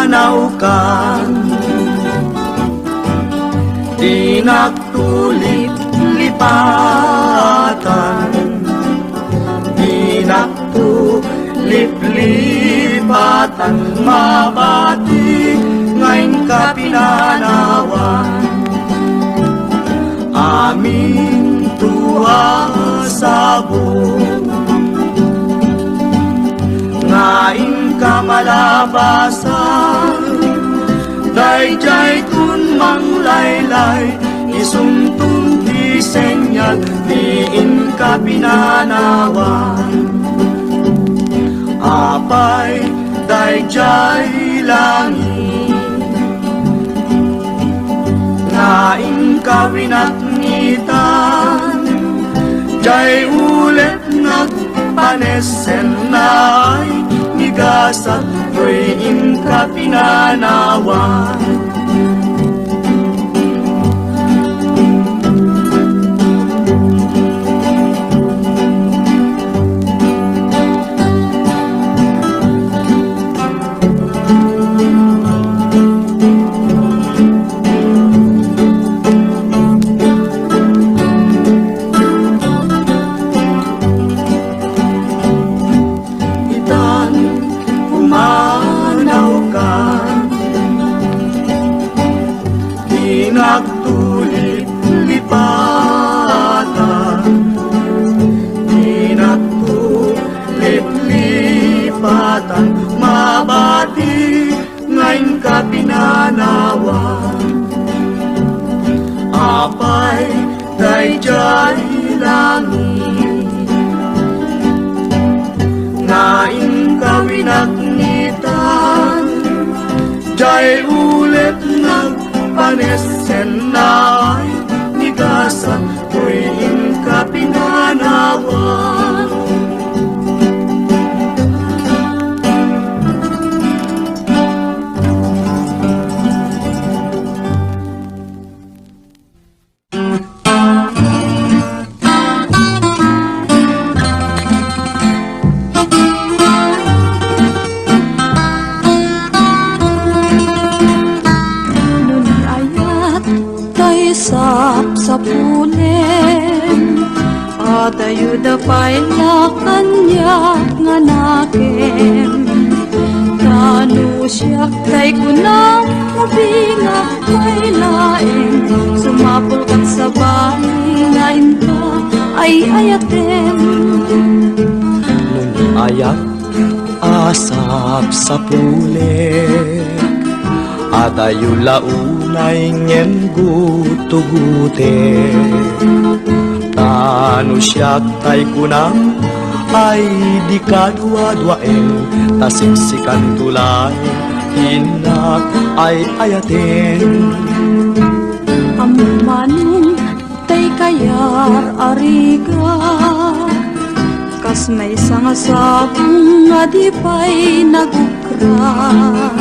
pumanawkan, di nagtulip-lipatan, di nagtulip-lipatan, mabati ngayon ka pinanawan. Aming tuwa sa buong ngayon ka malabasan, dayjay kun manglaylay, isuntong disenyal, diin ka pinanawan. Apay dayjay langit, ngayon ka winatngitan, jay ulit nagpanesen na ay migasat, tuwing ka pinanawan. Nagtulip-lipatan, di nagtulip-lipatan, mabati ngayon ka pinanawan. Apay dayjay langit, ngayon ka winaknitan, jay ulit nagpanesen na ay nigasan, tuwing ka pinanawan. Sapunen atayo da payla kanya nga nakem, tanu siya kay kunang mabinga kay laeng, sumapol kat sa bahay nga inta ay ayatem. Nung ayak asap sa pulen, atayo launay ngem gutugute, tanu siyak tay kunang ay di kadwa-dwaen, tasiksikan tulay inak ay ayaten. Ammanong tay kayar ariga, kas may sangasabong nga di pa'y nagukran,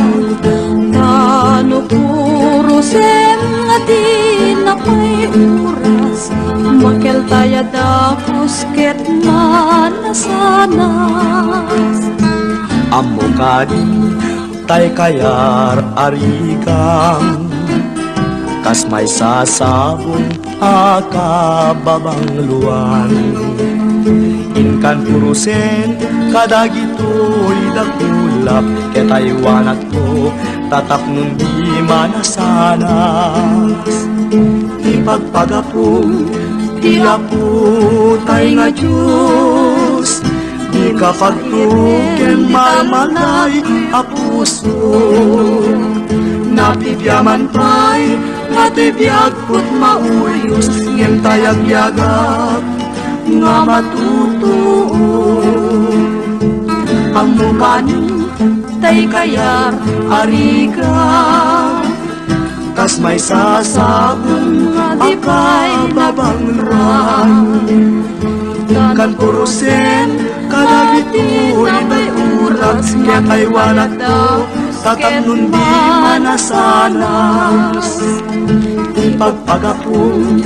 tano puro sem nga di na pa'y oras, makel taya da pusket manasanas. Amo kadi tay kayar arigang, kas may sasabong akababang luwan. Inkan purusen kadagito'y dakulap, ketaywanat ko tatap nun di manasanas. Ipagpagapong di apo tay nga Diyos, di kapagtuken mamalay apuso, napibyaman pa'y natibiyag put mauyos, ngem tayag-yagap nga matutuo. Ang mukani tay kayar ariga, kas may sasabong akababang ran, kan purusen kadagito'y may uras, kaya kay walat daw tatam nun di manasanas. Ipagpagapong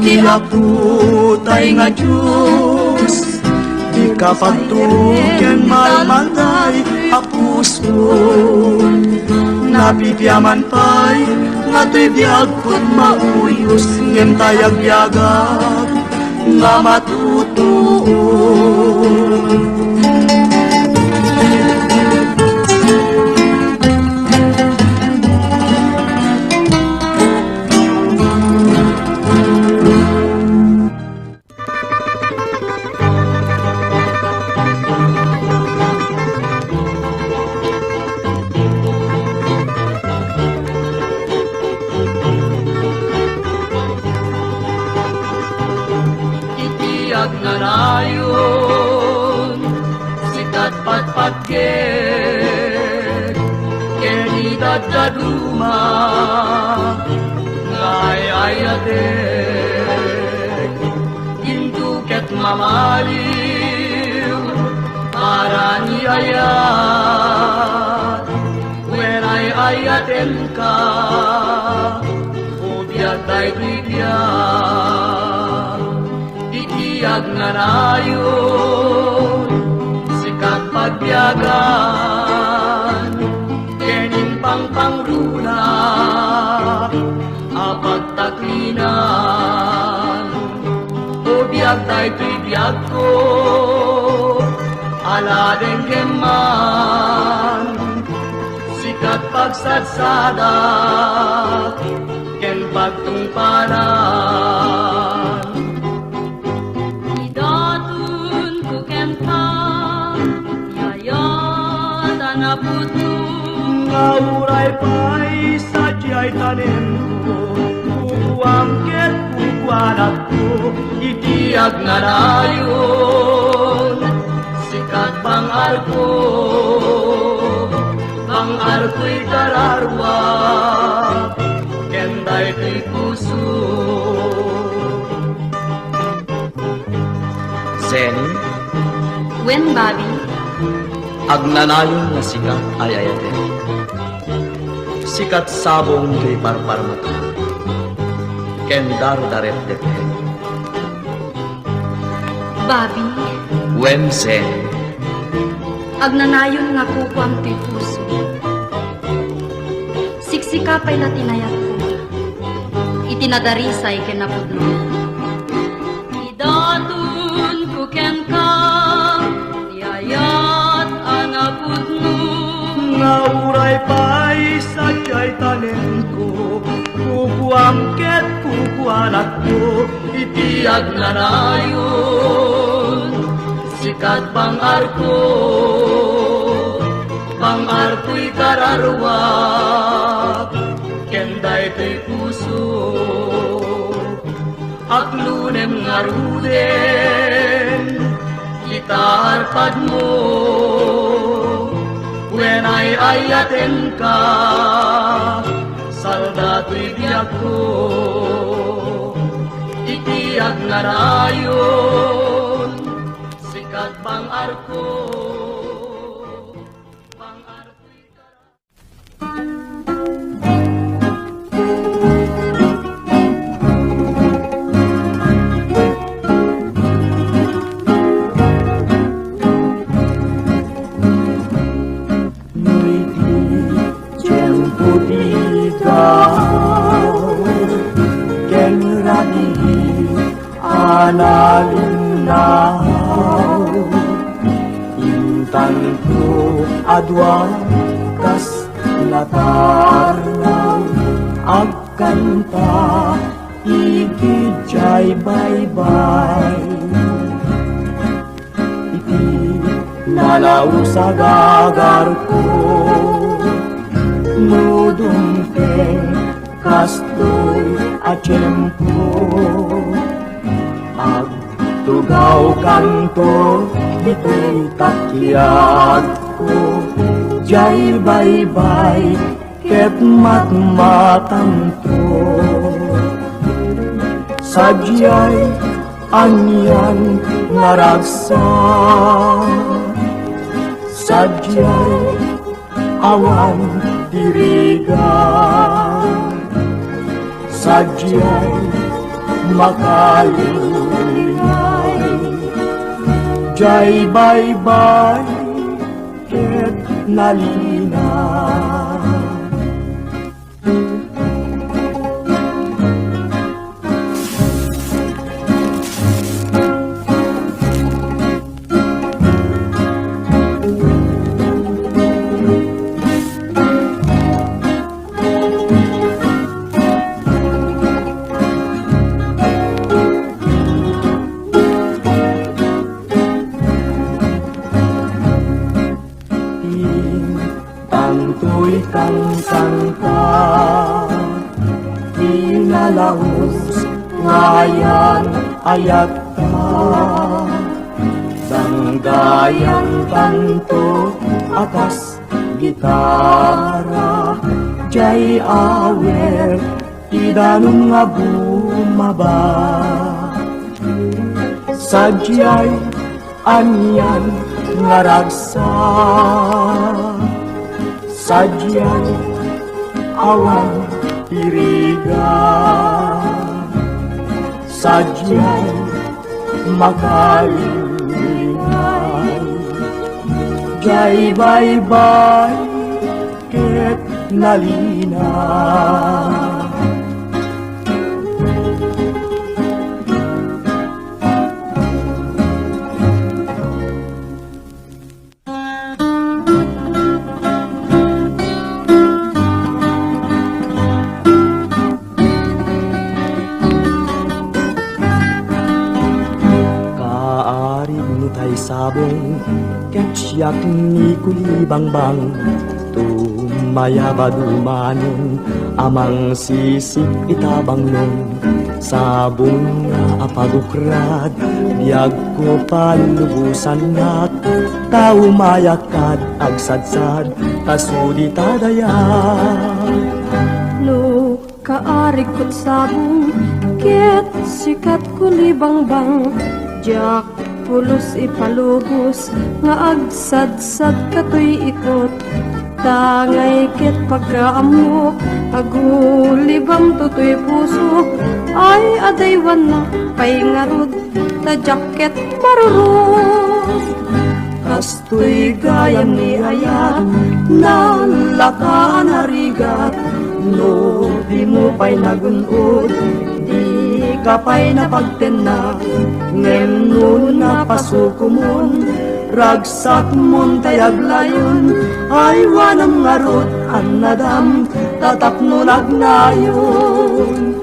di apo tay nga Diyos, di kapagtuken malmatay apuso, Napipyaman pa'y nga to'y biyag ko't mauyos ngem tayag biyagag nga matutuon. Itiyak na rayon, sikat patpatget, kenitad daduma, ngay ayatek, induket mamaliw, para ni ayat, when ay ayaten ka, ubiyak tay bigyan. Itiyag na rayon, sikat pagbiyagan, kening pangpangruna, apagtakinan. O biyag tay biyag ko, ala den keman, sikat pagsadsada, ken pagtungpanan. Ngauray pa'y sadya'y tanim ko, kukuangket kukuanak ko, Itiyag na rayon, sikat bangar ko'y kararwa, kenday ko'y puso. Zen, When, Bobby? agnanayon na sikat ay ayate. Sikat sabong kay parparmato. Kendar daret dete. Bobby, When Zen, agnanayon nga kukuam ti puso. Siksika pa'y natinayat ko. Itinadarisay kinapudno. Idatun ko ken ka, yayat anapudno. ngauray pa'y sadya'y tanim ko, kukuangket kukuanak ko, Itiyag na rayon, sikat bangar ko'y kararwa, kenday ko'y puso. Aklunem nga ruden, kita harpad mo, when ay ayaten ka, salda to'y biyak ko. Itiyag na rayon, sikat bangar ko, bangar ko'y kararwa. Analinaw Intan ko adwa kas natarnaw Agkanta ikijay bye-bye Iti nalaw sa gagar ko Nudumteng kastoy at tiyempo Tugaw kanto, ito'y takyag ko Jay bye-bye, ket matmatanto Sadyay, anyan naragsa Sadyay, awan dirigan Sadyay, makalingay Jay bye-bye, ket nalina kang kanta, inalaos ngayan ayat ka, danggayan kanto akas gitara, jay awer idanong nga bumaba, sadyay anyan nga ragsa, sadyay awan piriga, sadyay makalingay, jay bye-bye ket nalina. Sabong ketyak ni kulibangbang, tumayaba dumanon amang sisip itabang nun, sabong nga apagukrad biyag ko palubusan nat, tao mayakad agsadsad kasudi tadayat. No, kaarig ko't sabong, ket sikat kulibangbang, jak pulos ipalubos, nga agsadsad katoy ikot, tangay ket pagkaamok, agulibam tutoy puso, ay adaywan na pay ngarod, ta jacket marurot. Kastoy gayam ni ayat, nalaka narigat, no di mo pa'y nagunod, di ka pa'y napagtena, ngem nun na pasuko mon, ragsak mon tayag layon, ay wanam ngarot an nadam, tatapno nagnayon.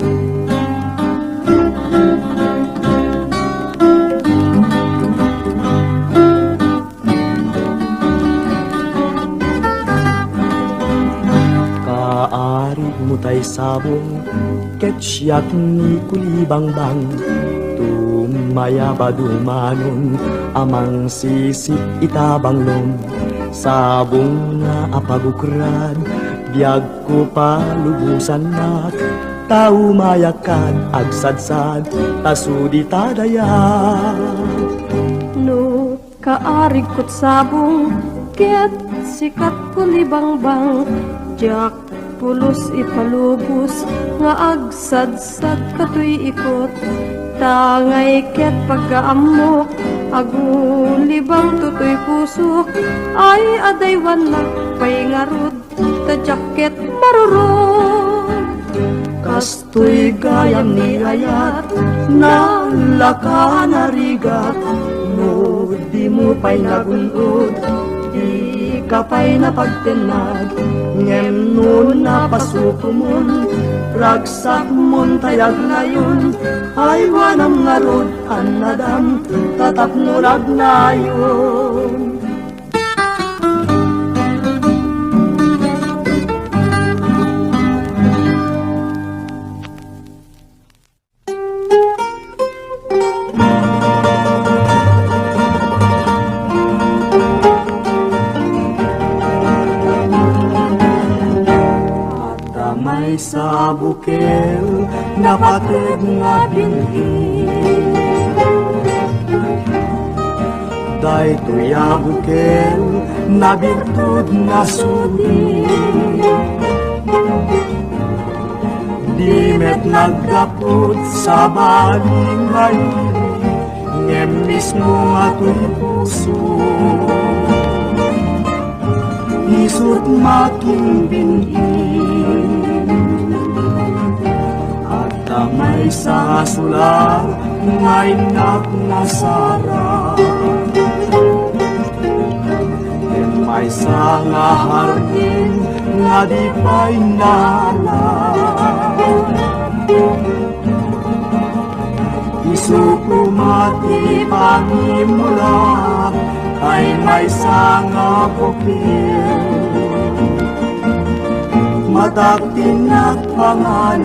Kaarig mo tay sabong, ketyak ni kulibangbang, tumayaba dumanon amang sisip itabang lom, sabong nga apagukrad biyag ko palubusan nak, tao mayakad agsadsad tasudi tadayat. No, kaarig ko't sabong, ket sikat kulibangbang, jak pulos ipalubos, nga agsadsad katoy ikot, tangay ket pagkaamok, agulibang tutoy pusok, ay adaywan na pay ngarod, ta jacket marurot. Kastoy gayam ni ayat, nalaka narigat, no di mo pa'y nagunod, di ka pa'y napagtenag, ngem nun napasuko mon, ragsak mon tayag layon, ay wanam ngarod an nadam, tatapno nagnayon. May sa bukel napatid nga binhi, day tuya bukel nabigtud nga sudi, di met nagdapot sa baling halili, ngem mismo nga tuy puso, isut making binhi. May sa sula, may nagnasara, may sa nga hardin, nga di pa'y nala. Isuko mati pangimula, ay may sa nga bukil, Kadagtinak pangalan.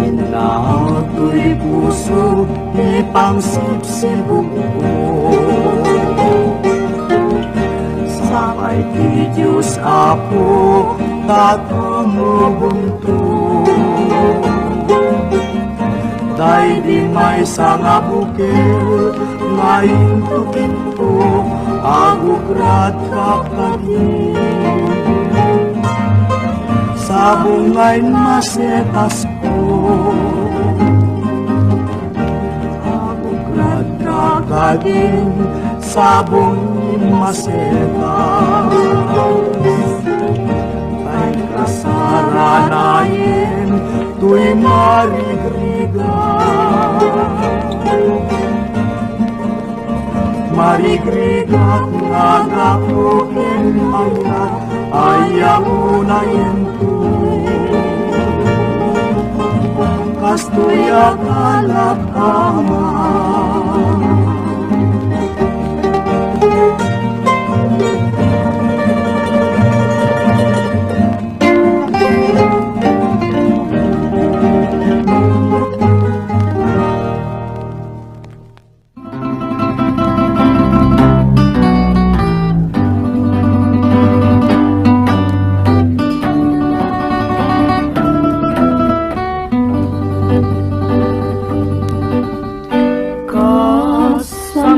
Inato'y puso, ipangsip-sibog ko. Sabay ti Diyos Apo, tatumubunto. Day di may sanga bukil, ngayon tukinto, agugrat kapagin. Sa bungay masetas ko, agugrat kapagin, sa bungay masetas. Ay kasaranayin, tuy marigriga. Marigrigat nga gakuin mangat, ayaw na yento. Kastoy akalap ama.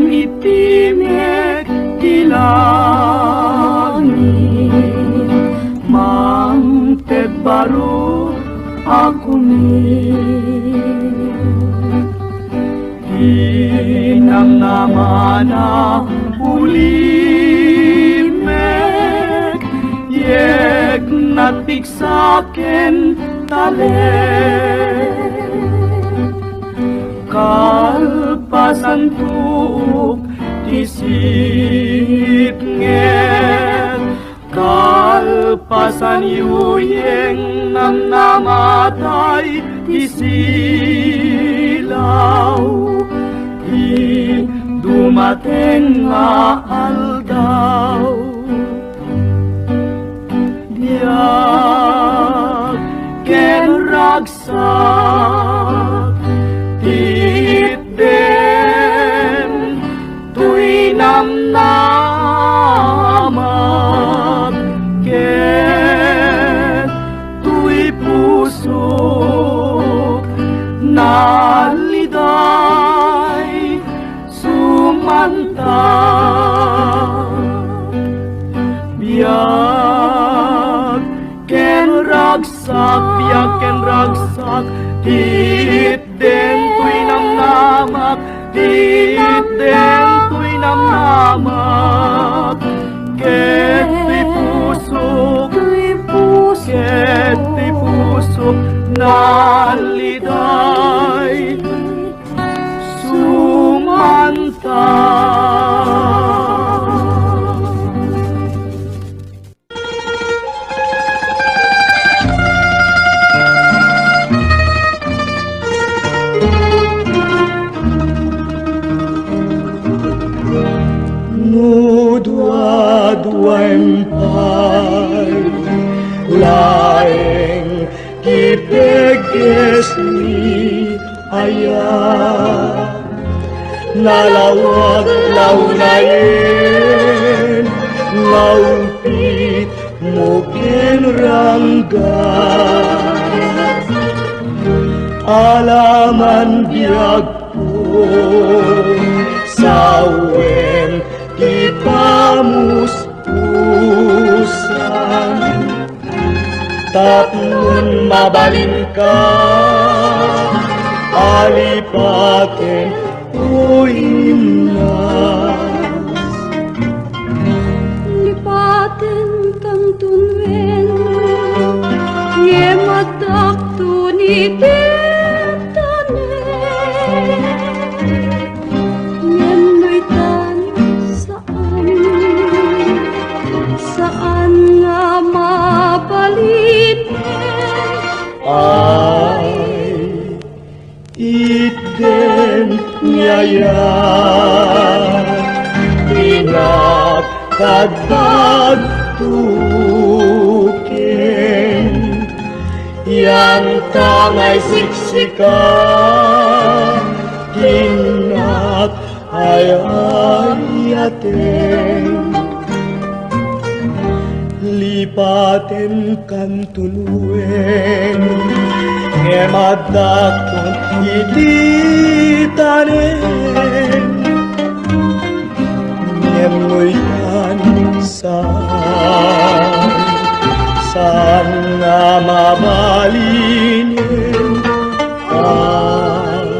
Itimik dilangit, mangted baru aku Hinang naman na ulimek, yek natik sakin talik. Kalpasan tuuk isip nget, kalpasan yuyeng ng namatay isilaw. Di dumating nga aldaw, diag ken ragsak titden tuy namnamat ket tuy pusok naliday sumanta. Biag ken ragsak titden tuy namnamat, titden tuy namnamat ket tuy pusok naliday sumanta. Dua-duampay laeng kipeges ni ayah nalawag launayen laupit mungkin rangga alaman biag po sawen kipamus-pusan tapun mabalin ka alipaken uimnas ititane ngenoy tan saan nga mabalin ay iten nyaya pinakadagtukin yang tangay siksika tinak ay ayaten lipaten kan tuluen ngemadakon ititanen ngemoykan saan nga mabalinin ay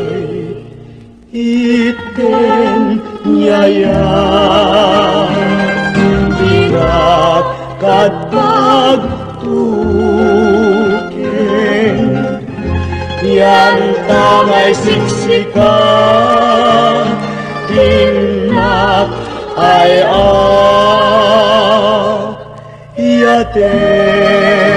iten nyaya bigat kadagtukin yan tangay siksika tinak ay ayaten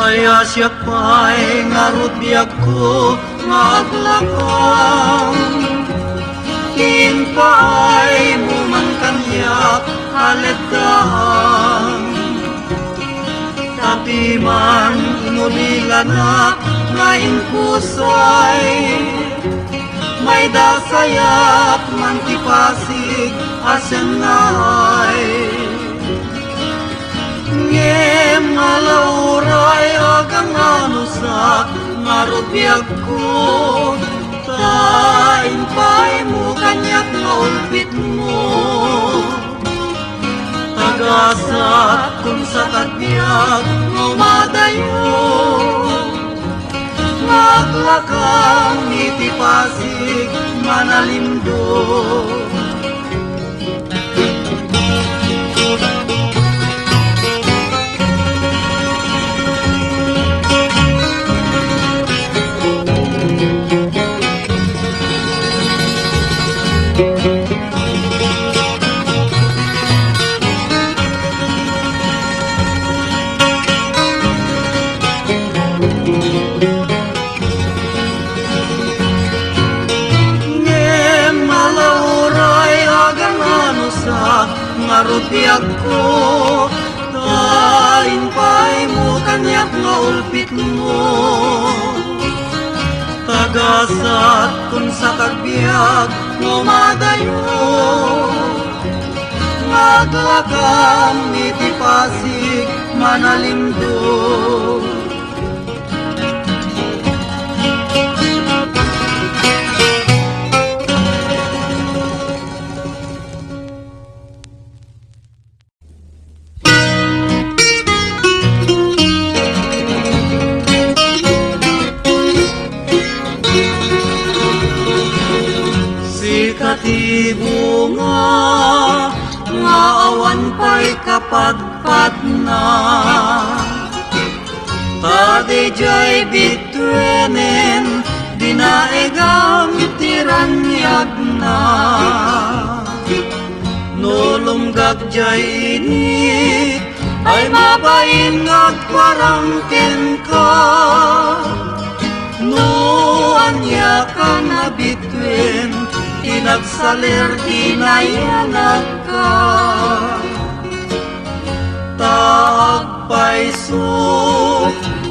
Ayas yak pa'y ngarut biyak ko maglakang kin pa'y muman kanyak haletang tapi man inulilanak ngayon pusay may dasayap man tipasig asenay ngem malauray agang anusak ngarot biag ko tain pa'y mo kanyak naulpit mo tagasat kung sa tagbiag umadayo maglakang itipasig manalimdo ngarot biag ko tain pa'y mo kanyak nga ulpit mo tagasat kung sa tagbiag umadayo maglakam itipasig manalimdo bunga nga awan pa'y kapagpat na tadijay bitwenen dinaegam tiranyag na nulunggag jay ini ay mabain ngagparangken ka nuanya ka na bitwen inagsalir inayanag ka tagpaisok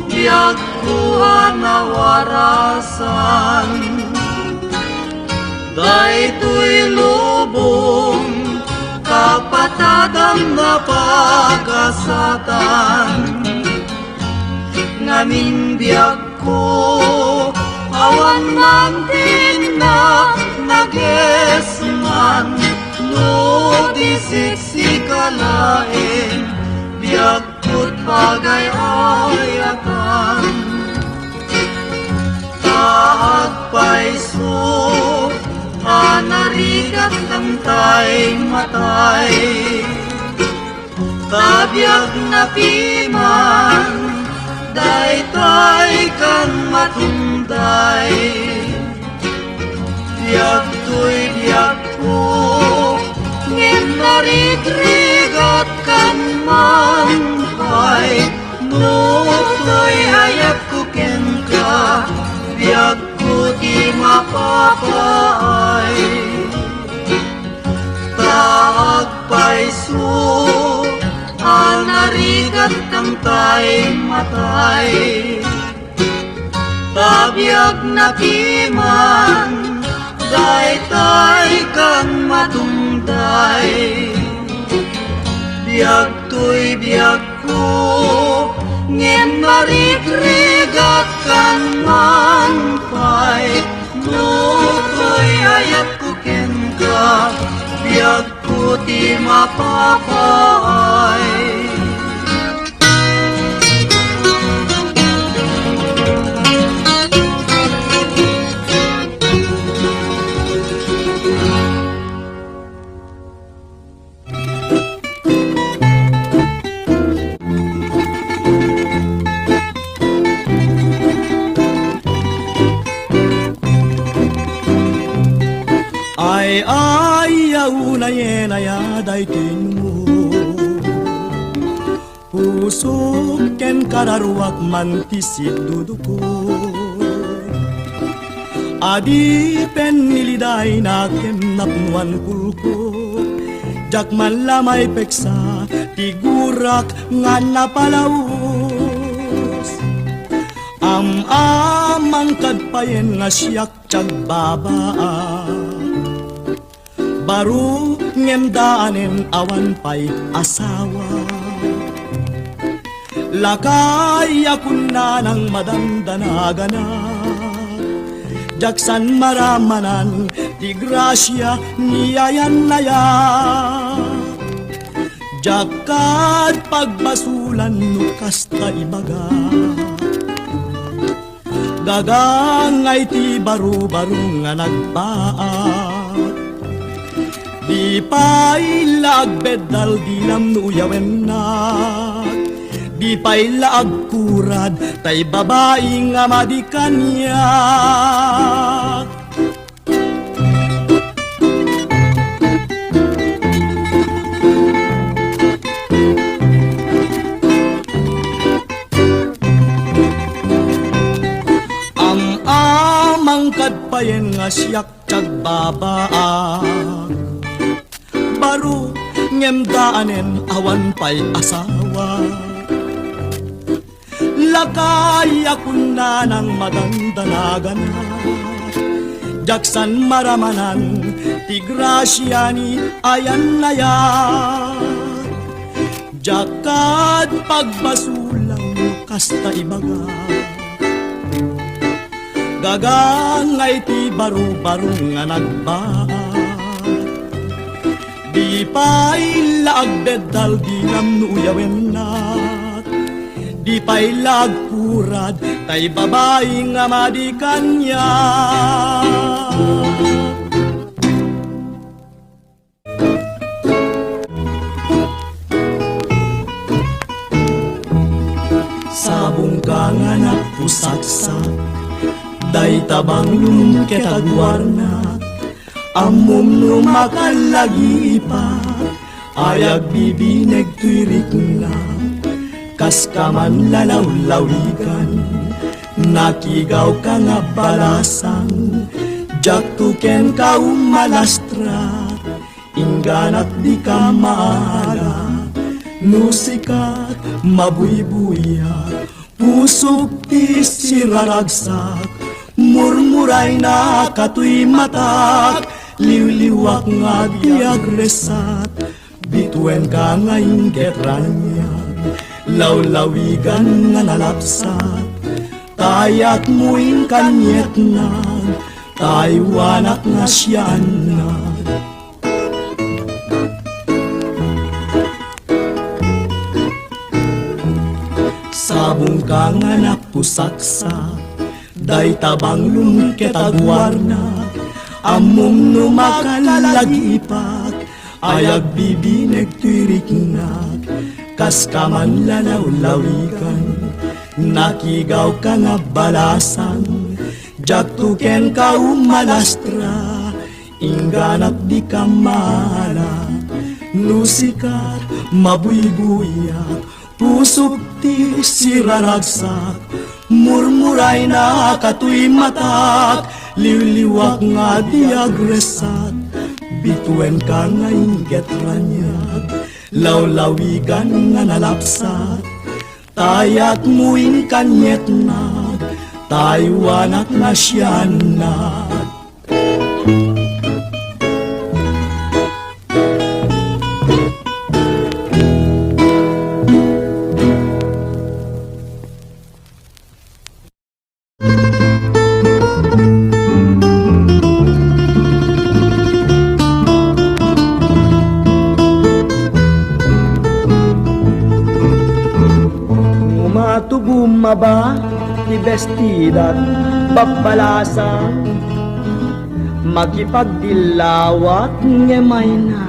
biag kuha na warasan daytoy lubong kapatadang na pagkasatan ngamin biag ko awan man tinak nagesman no disisikalain biag put bagay ayatan tay matay. Tabiyag na piman, daytay kang matunday. Biyag to'y biyag ko, ngem narigrigat kan mampay. No to'y hayag ko ken ka, biyag ko di mapapaay. Taag paiso, narigat kang tay matay. Tabiyag na piman, daytay kang matunday. Biyag to'y biyag ko, ngem marigrigat kang manpay. No to'y hayag ko ken ka, biyag ko di mapapaay. Ay ayaw na yen ayaday mo, pusok ken kararuak mantisid duduko. Adi pen niliday na kem napnuan kulko, jak man lamay peksa tigurak nga napalaos. Amang kadpayen nga siyak tiyag babaa, baru ngem daanen awan pa'y asawa. Lakay akun na ng madandanaga, jaksan maramanan ti grasya niyayan naya. Jakad pagbasulan no kasta ibaga, gagangay ti baru-baru nga nagbaat. Di pa'y laagbedal dilam nuyawen na, di pa'y laagkurad tay babae nga madikanya. Amang kadpayen nga siyak tiyag babaag, baru ngem daanen awan pa'y asawa. Lakay akun na ng madandanagan, jaksan maramanan ti grasya ni ayan naya. Jakad pagbasulang kasta ibaga, gagangay ti baru-baru nga nagbaat. Di pa'y laagbedal dilam nuyawen na, di pa'y laagkurad tay babae nga madikanya. Sabong ka nga napusaksak, day tabang lumketagwarna, amom lumakalagi pa, ayag bibineg tuirik na, kas ka man lalaw-lawigan, nakigaw ka nga balasang, jak tuken ka umalastra, ingganat di ka maala, nusikat mabuybuya, pusok ti siraragsak, murmuray na katuy matak, liwliwak nga diagresat, bituen ka nga inggetranyan, lawlawigan nga nalapsat, tayak mo'ing kanyet na, taywanak nga siyan na. Sabong ka nga napusaksa, day tabang lumketagwarna, Among numakalagipag, ayag bibinek tuiriknag, kas kaman lalaw-lawikan, nakigaw ka nga balasan, jagtuken ka umalastra, ingganat di ka mala, nusikar, mabuybuyak, pusok ti siraragsak, murmuray na katuy matak, liwliwak nga di agresat, bituen ka nga inget ranyag, lawlawigan nga nalapsat, tayak muing kanyet na, taywanak na siyanat. Bumaba ti bestidat babalasang makipagdilawat ngemay na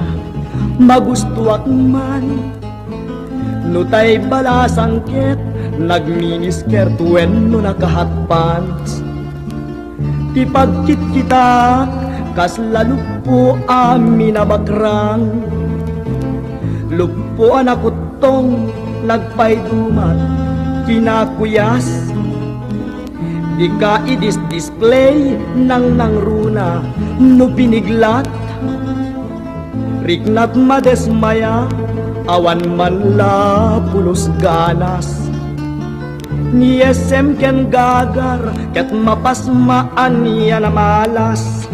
magustuak man nutay balasang ket nagminisker tuen no nakahatpants ti pagkit kita kas lalupo amin abakrang lupo anakutong nagpaydumat kinakuyas di ka display nang runa no piniglat riknat madesmaya awan man la pulos ganas ni SM ken gagar ket mapasmaan niya na malas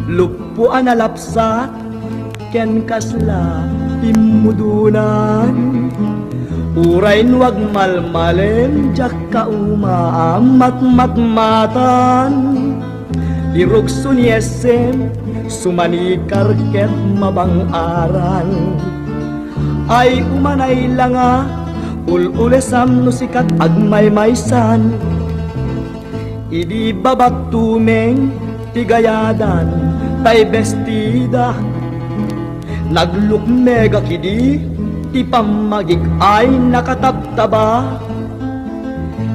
lupo analapsat ken kasla imudunan uray nuwag malmalen, jak kaumaam matmatan. Irugso ni SM, sumanikar ket mabang-aran. Ay umanay langa, ululesam no sikat agmaymaysan. Idi babak tumeng, tigayadan, tay bestida. Naglukmega kidi, ti pamagik ay nakataptaba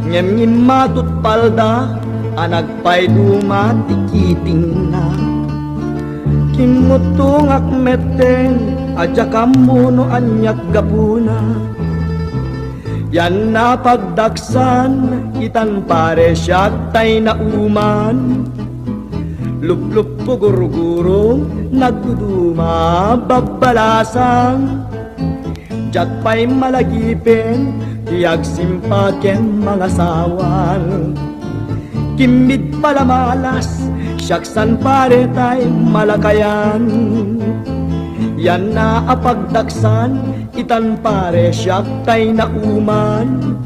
ngem matut palda anagpay dumatikiting na kimutong akmeten adya kamuno anyak gapuna yan na pagdaksan itan pare siya tay na uman lup-lup pugurugurong nagduduma babalasang jatpay malagipin, tiyag simpaken mga sawan. Kimid pala malas, syaksan pare tay malakayan. Yan na apagdaksan, itan pare syak tay na uman.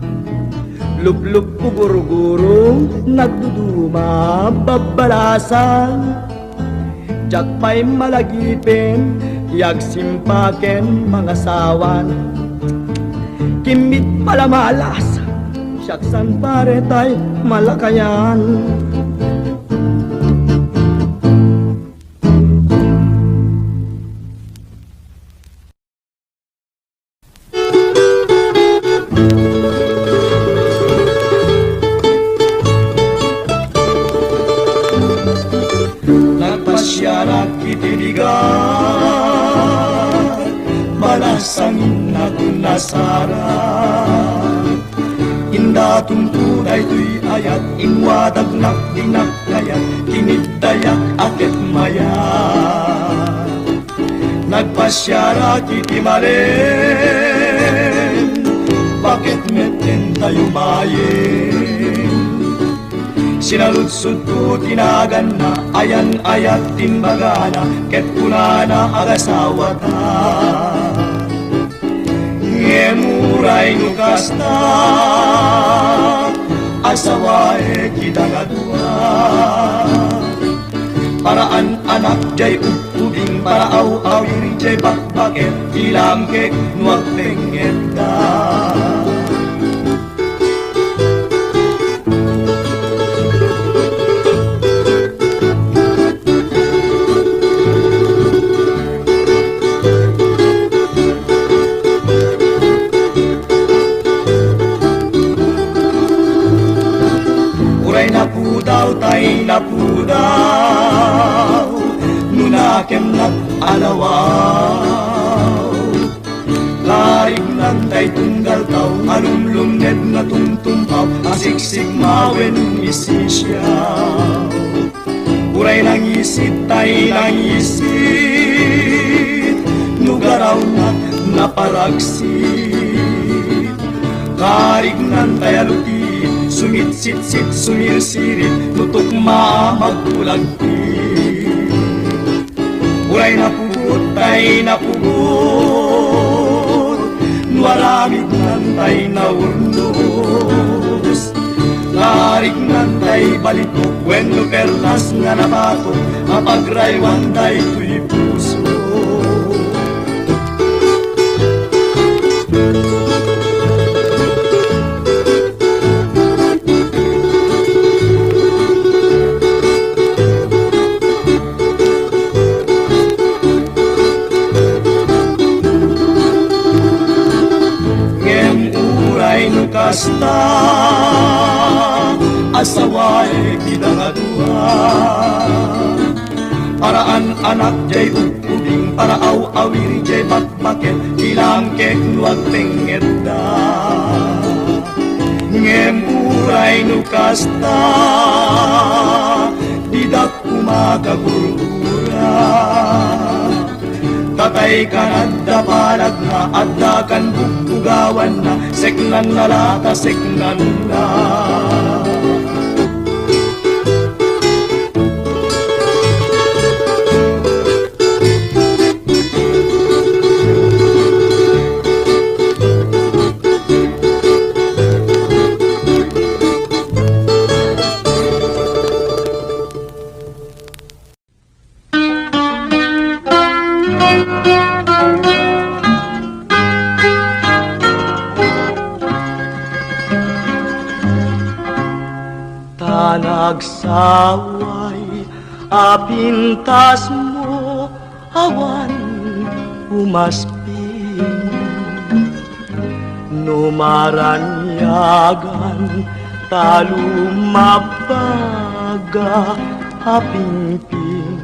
Lup-lup pugurugurong, nagduduma babalasan. Jatpay malagipin, tiyag simpaken mga sawan. Kimit pala malas, syaksan pare tay malakayan. Nagpasyara kitiligan, balasangin na kunasara. Inda tuntunay tuy ayat, inwadag nakdinak kayat, kinidayak akit maya. Nagpasyara kiti malen, bakit meten tayo mayen? Sinaludsud ko tinagan na, ayan-ayat timbagana, ket kunana agasawa ta. Ngemuray nukasta, asawae kita nga dua. Paraan anak jay ubing, paraaw-aw yung jay bakbaket, ilang kek nuwag pengeta. Alumlumned nga tumtumpaw asiksik mawen misisyaw. Uray nang isit tay nang isit, nugaraw na naparagsit. Karignan tay alutit, sumitsitsit sumirsirit, tutok magpulagpit. Uray napugot tay napugot, nuaramid nan tay naurnos. Karignan tay balitok, wenno perlas nga nabato, mapagraywan tay tuy puso. Kasta asaway pinangadua, paraan anak jay ubing paraaw awiri jay bakbaket ilang kek nuag pengedda. Ngemuray no kasta didak kumagagurura, tatay ka nagdapalag na adda kan bugawan na seknan na lata seknan na. Nagsaway apintas mo awan umaspin, numaranyagan talumabaga apimpin.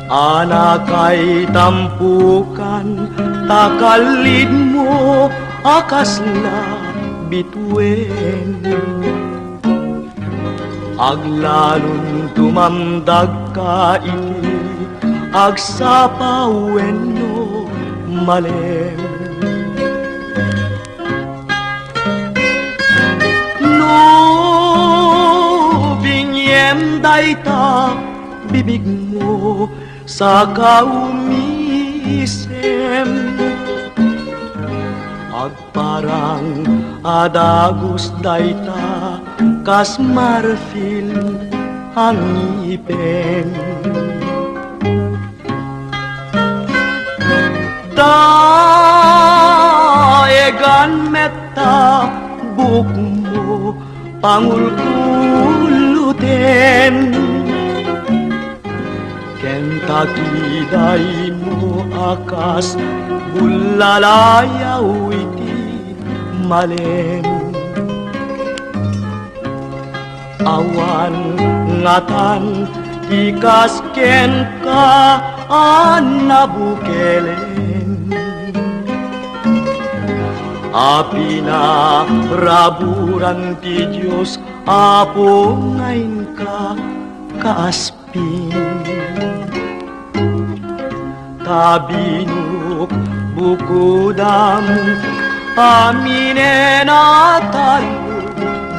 Anak ay tampukan takalid mo akas na bituin, aglalon tumamdag ka iti agsapawen no malem. No binyem dayta bibig mo sa kaumisem, agparang adagos dayta kas marfil ang ngipin. Daegan metta buk mo pangulkuluten, Kentucky day mo akas bulalayaw iti malem. Awan ngatan ikasken ka anabukelen, api na raburan ti Diyos apo ngayon ka kaaspin. Tabinuk bukudam aminen atayo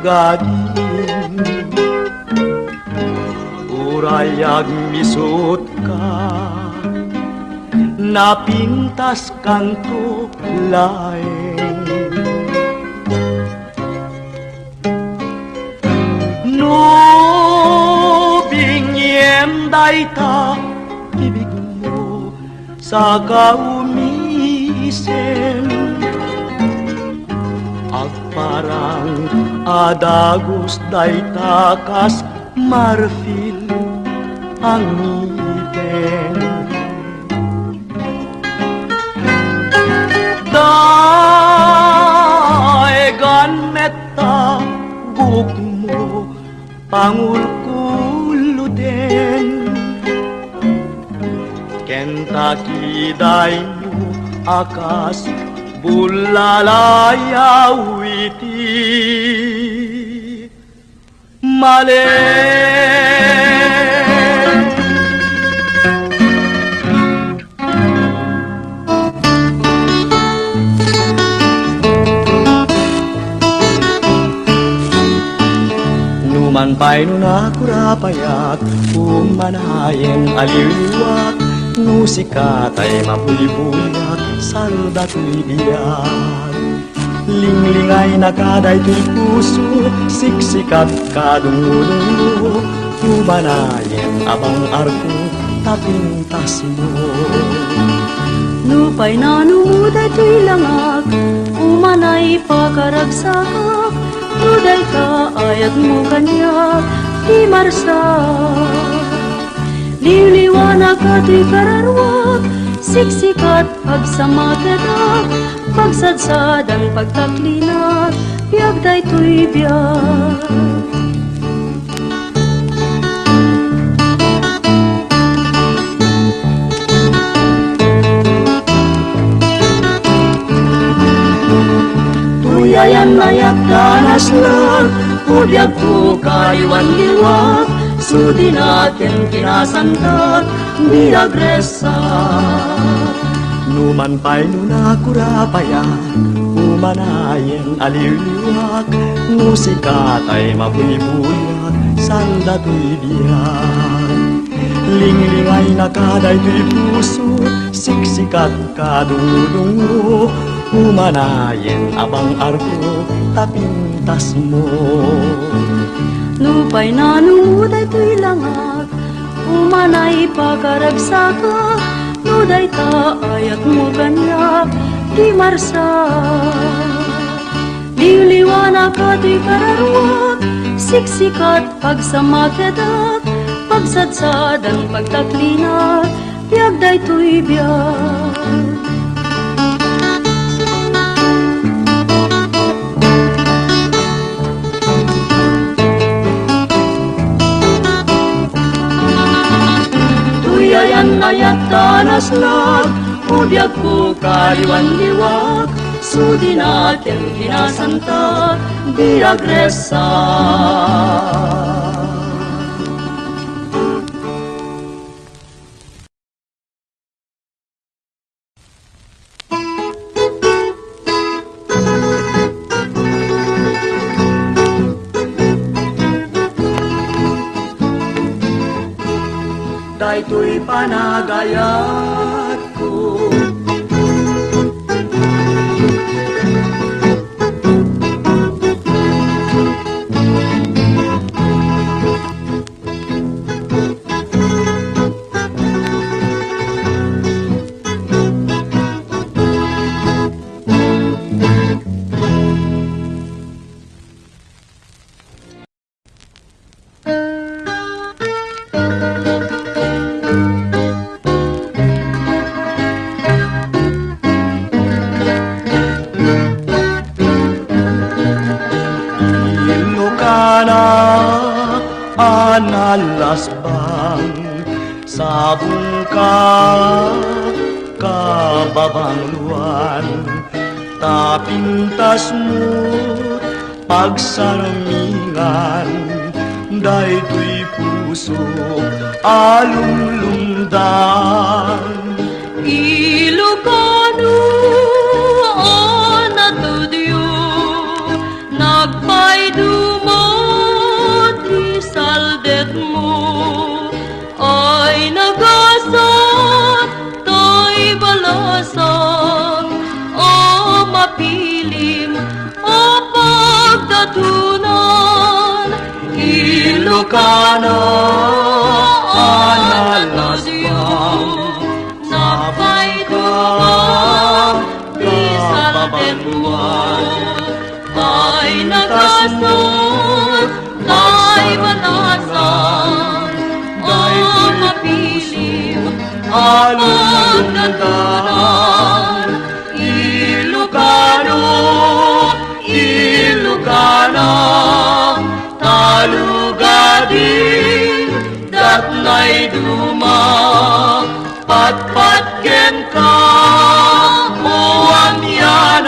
gadin, urayag misut ka napintas kanto laeng. No binyem dayta bibig mo sa kaumisem, agparang adagos dayta kas marfil ang ngipin. Daegan metta buk mo pangulkuluten, Kentucky day mo akas bulalaya witi male numan pa'y nunakurapayak umanayen aliwat musika tay mapulibulyak salda to'y biyak linglingay na kaday to'y puso siksikat kadungo-dungo umanayen abang arko tapintas mo Lupay na numuday to'y langag Umanay pakaragsak Nuday ka ayat mo kanya Di marsak Liwliwanag ka to'y kararwag Siksikat pagsamaketak Pagsadsad ang pagtaklinat Biyag day to'y biyag Tuyayan ayak danas lang Udyag po kayuan liwat Sudi natin kinasantat Biagresa Numan pa'y nunakurapayan Umanayen aliliwak Musika tay mabulibulyak Salda to'y biyak Linglingay na kaday to'y puso Siksikat kadungo Umanayen abang arko tapintas mo Lupay na numuday to'y langag Umanay pakaragsaga Nuday ta ayat mo ganyak Di marsak Liwliwanag ka to'y kararwag Siksikat pagsamaketak Pagsadsad ang pagtaklinat Biyag day to'y biyag Tuyayan ayat tanas lag Udyag po kayuan liwak Sudi natin kinasanta Biagresa Daytoy panagayat ko analasbang sabong ka kababangluan tapintas mo pagsaramingan daytoy puso alulundan Ilocano anatudio nagpaydumot isaldet mo ay nagasat to'y balasan o mapilim o pagdatunan Ilocano analasbang ay nakasunod, ay banasan, ay mapilim, alulundan. Ilocano, Ilocana, talugadin, datnay duma, patpatken ka, uwan yan.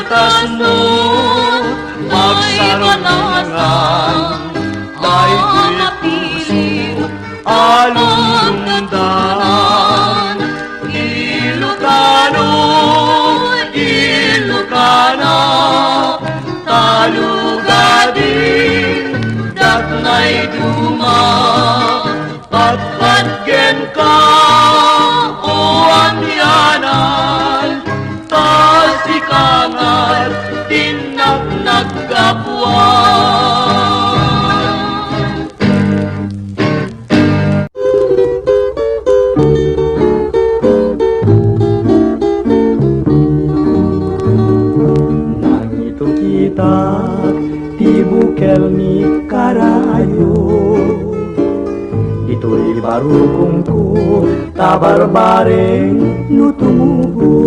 tasno magsarungan ay puso alundan. Ilocano, Ilocana, talugadin datnay duma, patpatgen ka o amyanan, pasikangan tinak nagkapuan. Nangito kita di bukel ni karayo, ito'y barukong ko tabarbareng nutumubo.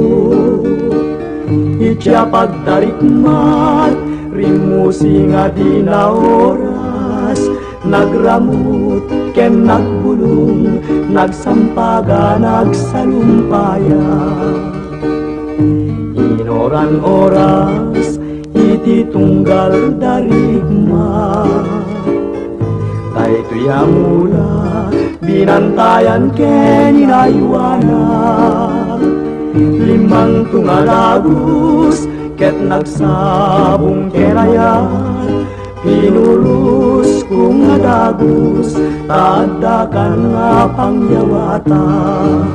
Itya pagdarikmat rimusi nga di na oras, nagramut ken nagbulong, nagsampaga nagsalumpaya. Inoran oras iti tunggal darigma, daytoy amula binantayan ken inaywana. Limang tungalagos ket nagsabong kenayan, pinulus kong adagos tadakan nga pangyawatan.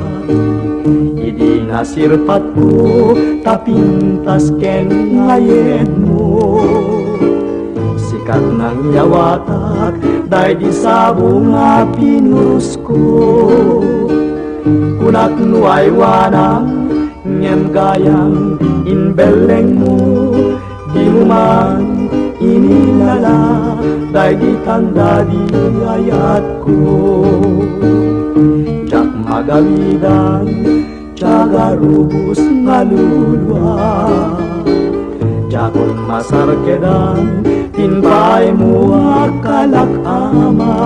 Idi nasirpat ko tapintas ken ngayed mo, sikat ng yawatak day di sabong nga pinulus ko. Kunak nuay wanang ngem gayang inbeleng mo, di mo man inilala day di tanda di ayat ko. Jak magawidan, jaga rubus ngalulwa, jakon masarkedan tinpay mo akalak ama.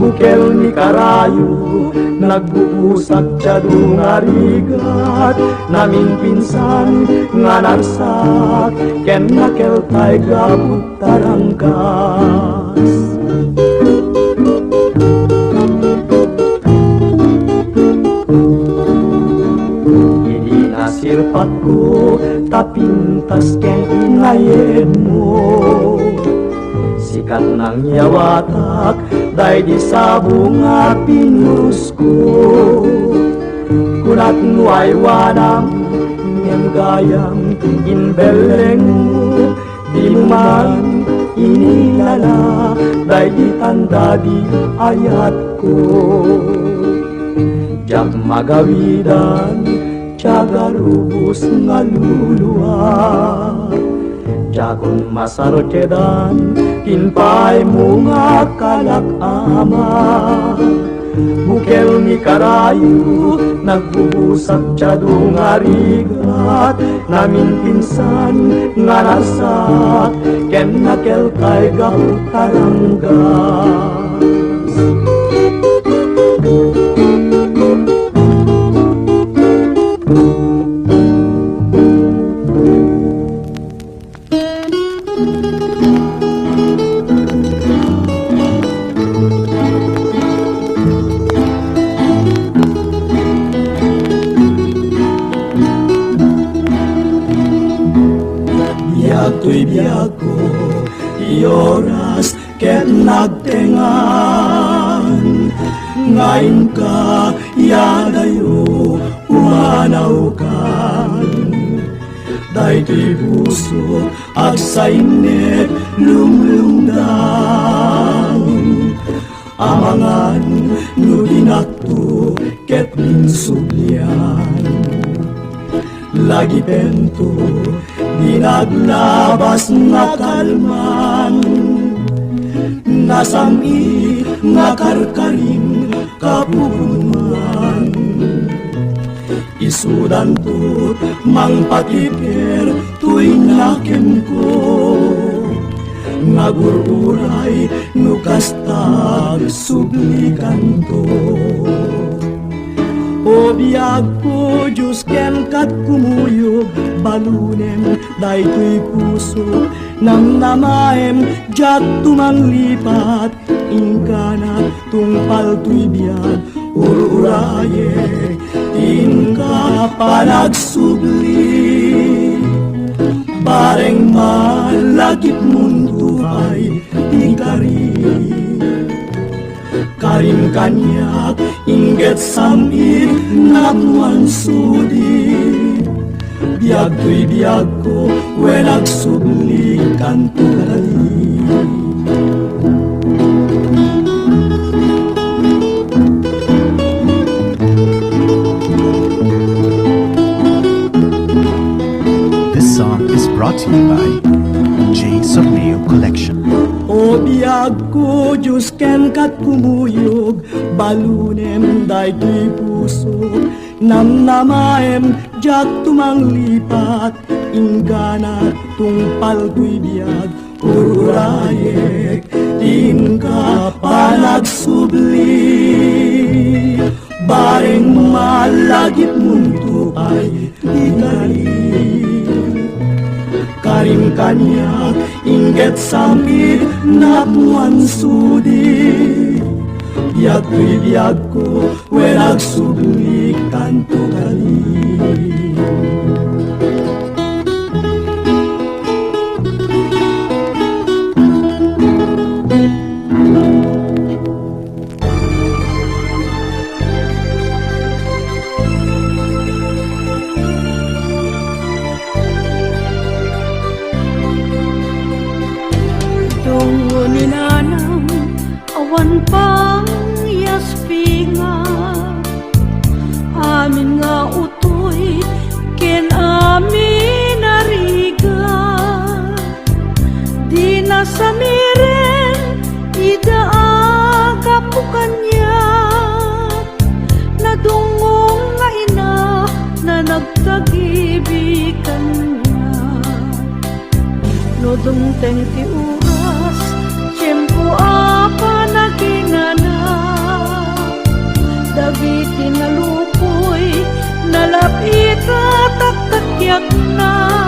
Bukel ni karayo nagbubusak tiyado nga rigat, namin pinsan nga narsak ken nakeltay gabut tarangkas. Idi nasirpat ko tapintas ken ingayed mo, sikat ng yawatak day di sabong nga pinurus ko. Kunat nuay wanang ngem gayang inbeleng mo, di mo man inilala day di tanda di ayat ko. Jak magawidan, jaga rubus ngaluluwa, jakon masarkedan tinpay mo nga kalak ama. Bukel ni karayo nagbubusak tiyado nga rigat, namin pinsan nga narsak ken nakelkay gabut taranggas. To'y biyag ko, ioras ket nagtengan. Ngayon ka, yadayo, umanaw kan. Dayto'y puso, agsainet, lumlumdang. Amangan, nuginakto, ket ninsublian. Lagi pento, di naglabas nga kalman, nasami nga karkarim kapunuan. Isudan to mang patiper tuy nakem ko, ngagururay nukastag sublikan to. O biyag ko, Diyos ken kat kumuyog, balunem, daytoy puso, nang namaem, jat tumanglipat, ingkana, tungpal tuy biyag, ururaye, inka panagsubli. Bareng malagip mundo ay ikari. Karim kanyak inget samit namuan sudi. Biag tuy biag ko welag subli kantugali. This song is brought to you by J. Sorneo Collection. O biyag ko, Diyos ken kat kumuyog, balunem daytoy puso, namnamaem, jat tumanglipat, ingganat tungpal tuy biyag, ururayek, tingka panagsubli. Bareng malagip mundo ay igali. Karim kanyak inget samit napuan sudi. Biag tuy biag ko welag subli kanto kali. Tungo ni nanang awan pang yaspinga, amin nga utoy ken amin nariga. Di na samiren idaaga po kanya, nadungong nga ina na nagtagibikan niya. Nodong tenti oras, tiyempo apa naginana, dagiti nalukoy, nalapita taktakyak na.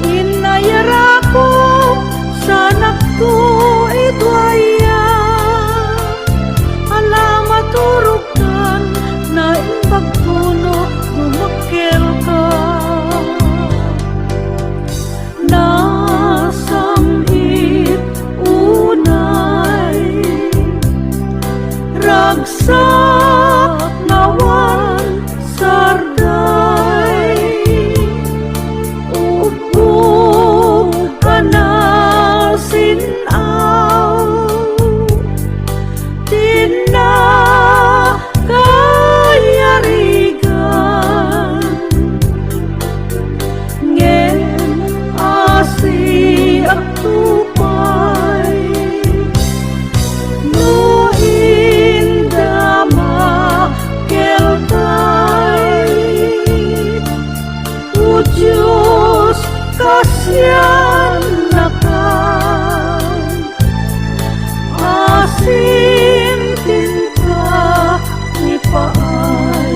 Inayara ko, sanak ko idwaya, alamat turukan na impagtuno kumakil ka. Nasamit unay, ragsak nawan sarday, upog ka na sinaw, di na kayarigan. Asi at tupay, no indama kelkay. O Diyos, kasyan na ka, asin tinta ni paay.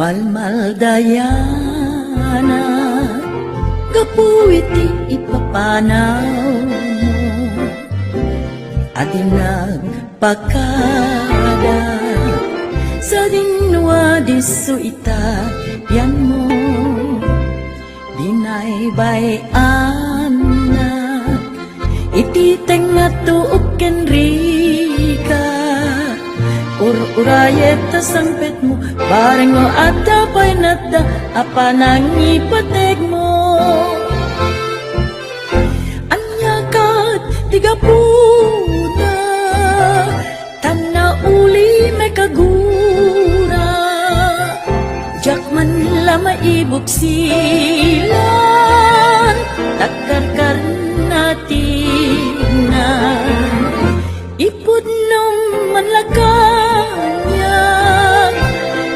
Malmaldayana, kapuiti ipapanaw mo, adinag pakada, sa dinwa diso itayan mo, dinaybayan na, ititeng nga tuog kenrika, urayet ta sangpet mo, bareng mo at tapay nata, apa nang ipateg mo. Anyakat, tiga puna, tana uli may kagura, jakman la maibok silan, takarkar natin na, ipod nung manlakanyan,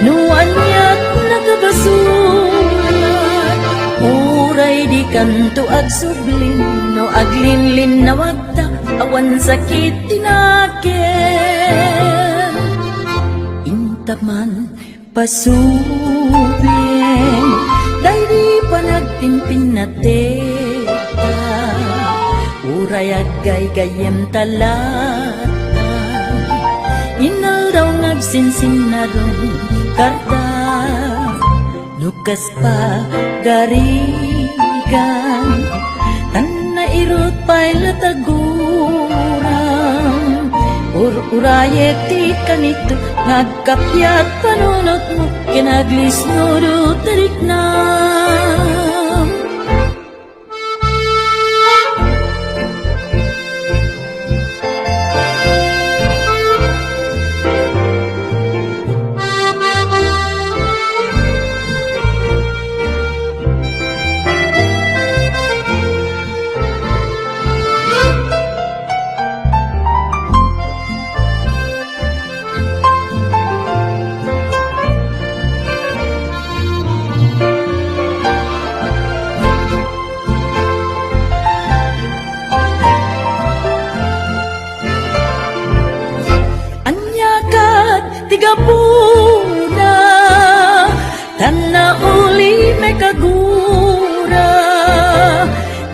nuanyat nagabasulat, uray di kanto ag sublin, no aglinlin na wagta, awan sakit tinaken. Intaman pasubin, dahil di pa nagtimpin na teta, uray agay gayem talata, inal daw nagsinsin na ron karta, nukas pa garigan, tan na irot pa'y latagurang, urayek ti kanito, nagkapyat panunot mo, kinaglis nudo tarik na. Tigapuna, tana uli may kagura,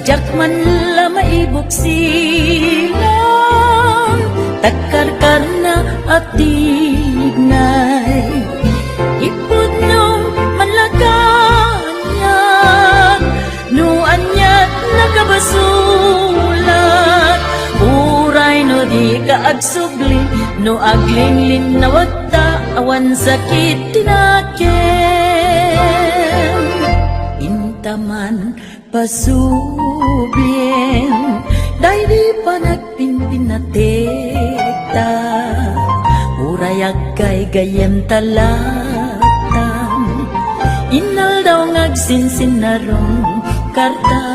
jakman la maibok silang, takarkar na at tignay, ipod no manlaganyan, nuanyat nakabasulat, uray no di ka agsubli, no aglinglin na wagta, awan sakit tinaken. Intaman pasubien, dahil di pa nagpimpin na tekta, uray agay gayem talatan, inal daw ngagsinsin na rong karta,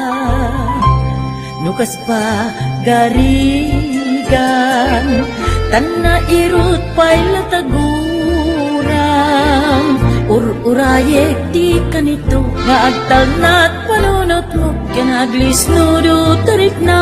nukas pa garigan, tanna irut pa'y latagurang, urayek di kanito, nga agtal na't panunot mo, kinaglis nudo tarik na.